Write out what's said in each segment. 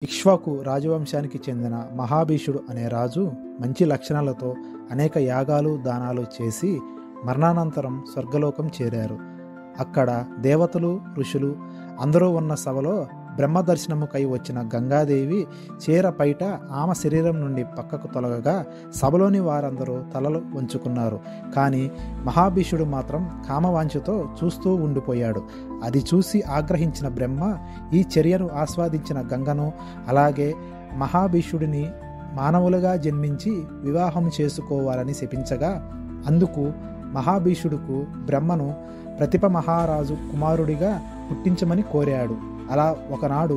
ఇక్ష్వాకు రాజవంశానికి చెందిన మహాభీషుడు అనే రాజు మంచి లక్షణాలతో అనేక యాగాలు దానాలు చేసి మరణానంతరం స్వర్గలోకం చేరారు. అక్కడ దేవతలు ఋషులు అందరూ ఉన్న సభలో బ్రహ్మదర్శనముకై వచ్చిన గంగాదేవి చీర పైట ఆమె శరీరం నుండి పక్కకు తొలగగా సభలోని వారందరూ తలలు వంచుకున్నారు. కానీ మహాభీషుడు మాత్రం కామవాంఛతో చూస్తూ ఉండిపోయాడు. అది చూసి ఆగ్రహించిన బ్రహ్మ ఈ చర్యను ఆస్వాదించిన గంగను అలాగే మహాభీషుడిని మానవులుగా జన్మించి వివాహం చేసుకోవాలని శపించగా అందుకు మహాభీషుడుకు బ్రహ్మను ప్రతిప మహారాజు కుమారుడిగా పుట్టించమని కోరాడు. అలా ఒకనాడు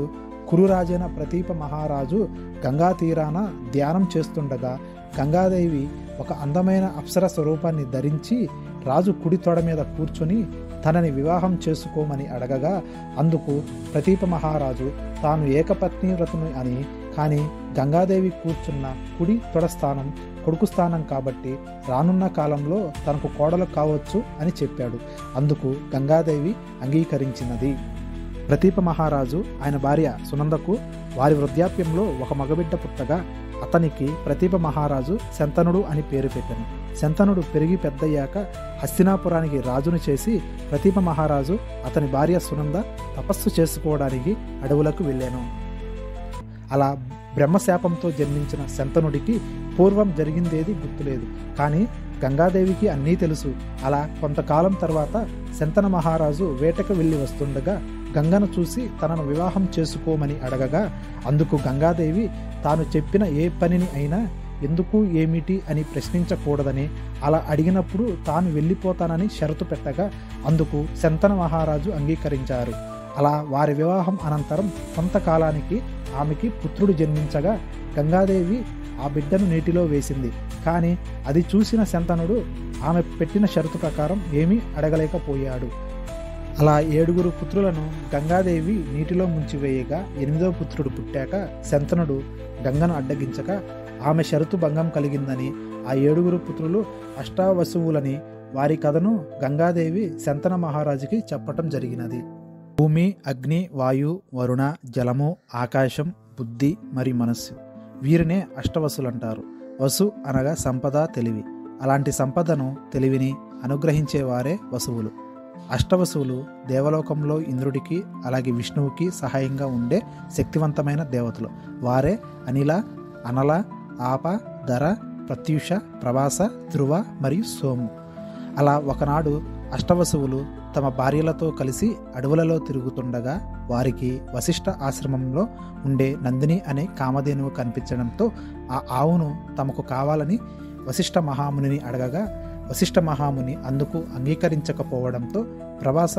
కురురాజైన ప్రతీప మహారాజు గంగా తీరాన ధ్యానం చేస్తుండగా గంగాదేవి ఒక అందమైన అప్సర స్వరూపాన్ని ధరించి రాజు కుడి తొడ మీద కూర్చొని తనని వివాహం చేసుకోమని అడగగా అందుకు ప్రతీప మహారాజు తాను ఏకపత్ని వ్రతుని అని, కానీ గంగాదేవి కూర్చున్న కుడి తొడ స్థానం కొడుకు స్థానం కాబట్టి రానున్న కాలంలో తనకు కోడలు కావచ్చు అని చెప్పాడు. అందుకు గంగాదేవి అంగీకరించినది. ప్రతీప మహారాజు ఆయన భార్య సునందకు వారి వృద్ధాప్యంలో ఒక మగబిడ్డ పుట్టగా అతనికి ప్రతీప మహారాజు శంతనుడు అని పేరు పెట్టాను. శంతనుడు పెరిగి పెద్దయ్యాక హస్తినాపురానికి రాజును చేసి ప్రతీప మహారాజు అతని భార్య సునంద తపస్సు చేసుకోవడానికి అడవులకు వెళ్ళాను. అలా బ్రహ్మశాపంతో జన్మించిన శంతనుడికి పూర్వం జరిగిందేది గుర్తులేదు. కానీ గంగాదేవికి అన్నీ తెలుసు. అలా కొంతకాలం తర్వాత శంతన మహారాజు వేటకు వెళ్ళి వస్తుండగా గంగను చూసి తనను వివాహం చేసుకోమని అడగగా అందుకు గంగాదేవి తాను చెప్పిన ఏ పనిని అయినా ఎందుకు ఏమిటి అని ప్రశ్నించకూడదని, అలా అడిగినప్పుడు తాను వెళ్ళిపోతానని షరతు పెట్టగా అందుకు శంతన మహారాజు అంగీకరించారు. అలా వారి వివాహం అనంతరం కొంతకాలానికి ఆమెకి పుత్రుడు జన్మించగా గంగాదేవి ఆ బిడ్డను నీటిలో వేసింది. కానీ అది చూసిన శంతనుడు ఆమె పెట్టిన షరతు ప్రకారం ఏమీ అడగలేకపోయాడు. అలా 7 పుత్రులను గంగాదేవి నీటిలో ముంచివేయగా 8వ పుత్రుడు పుట్టాక శంతనుడు గంగను అడ్డగించక ఆమె షరతు భంగం కలిగిందని ఆ 7 పుత్రులు అష్టావసువులని వారి కథను గంగాదేవి శంతన మహారాజుకి చెప్పటం జరిగినది. భూమి, అగ్ని, వాయు, వరుణ, జలము, ఆకాశం, బుద్ధి మరియు మనస్సు వీరినే అష్టవసులంటారు. వసు అనగా సంపద, తెలివి. అలాంటి సంపదను తెలివిని అనుగ్రహించేవారే వసువులు. అష్టవసువులు దేవలోకంలో ఇంద్రుడికి అలాగే విష్ణువుకి సహాయంగా ఉండే శక్తివంతమైన దేవతలు. వారే అనిల, అనల, ఆప, ధర, ప్రత్యూష, ప్రభాస, ధ్రువ మరియు సోము. అలా ఒకనాడు అష్టవసువులు తమ భార్యలతో కలిసి అడవులలో తిరుగుతుండగా వారికి వశిష్ఠ ఆశ్రమంలో ఉండే నందిని అనే కామధేనువు కనిపించడంతో ఆ ఆవును తమకు కావాలని వశిష్ఠ మహామునిని అడగగా వశిష్ఠ మహాముని అందుకు అంగీకరించకపోవడంతో ప్రభాస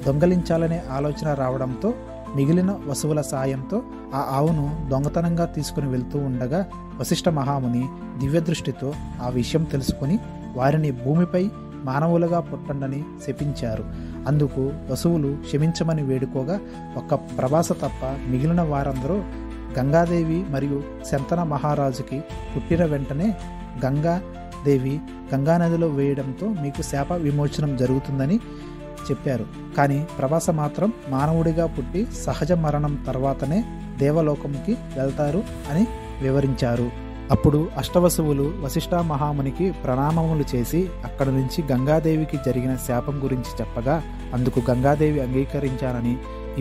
దొంగలించాలనే ఆలోచన రావడంతో మిగిలిన వసువుల సాయంతో ఆ ఆవును దొంగతనంగా తీసుకుని వెళ్తూ ఉండగా వశిష్ఠ మహాముని దివ్యదృష్టితో ఆ విషయం తెలుసుకుని వారిని భూమిపై మానవులుగా పుట్టండని శపించారు. అందుకు వసువులు క్షమించమని వేడుకోగా ఒక్క ప్రభాస తప్ప మిగిలిన వారందరూ గంగాదేవి మరియు శంతన మహారాజుకి పుట్టిన వెంటనే గంగాదేవి గంగానదిలో వేయడంతో మీకు శాప విమోచనం జరుగుతుందని చెప్పారు. కానీ ప్రభాస మాత్రం మానవుడిగా పుట్టి సహజ మరణం తర్వాతనే దేవలోకంకి వెళ్తారు అని వివరించారు. అప్పుడు అష్టవసువులు వశిష్ఠ మహామునికి ప్రణామములు చేసి అక్కడి నుంచి గంగాదేవికి జరిగిన శాపం గురించి చెప్పగా అందుకు గంగాదేవి అంగీకరించానని,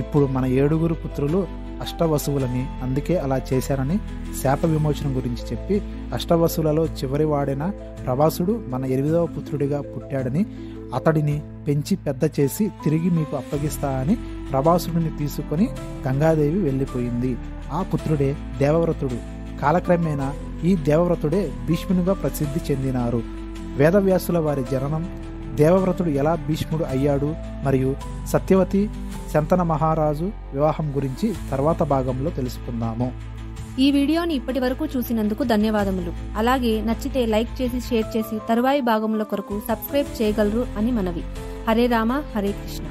ఇప్పుడు మన 7 పుత్రులు అష్టవసువులని అందుకే అలా చేశానని శాప విమోచనం గురించి చెప్పి అష్టవసువులలో చివరి వాడైన ప్రభాసుడు మన 8వ పుత్రుడిగా పుట్టాడని, అతడిని పెంచి పెద్ద చేసి తిరిగి మీకు అప్పగిస్తా అని ప్రభాసుడిని తీసుకొని గంగాదేవి వెళ్ళిపోయింది. ఆ పుత్రుడే దేవవ్రతుడు. కాలక్రమేణా ఈ దేవవ్రతుడే భీష్మునిగా ప్రసిద్ధి చెందినారు. వేదవ్యాసుల వారి జననం, దేవవ్రతుడు ఎలా భీష్ముడు అయ్యాడు మరియు సత్యవతి శంతన మహారాజు వివాహం గురించి తర్వాత భాగంలో తెలుసుకుందాము. ఈ వీడియోని ఇప్పటి వరకు చూసినందుకు ధన్యవాదములు. అలాగే నచ్చితే లైక్ చేసి షేర్ చేసి తరువాయి భాగంలో కొరకు సబ్స్క్రైబ్ చేయగలరు అని మనవి. హరే రామ, హరే కృష్ణ.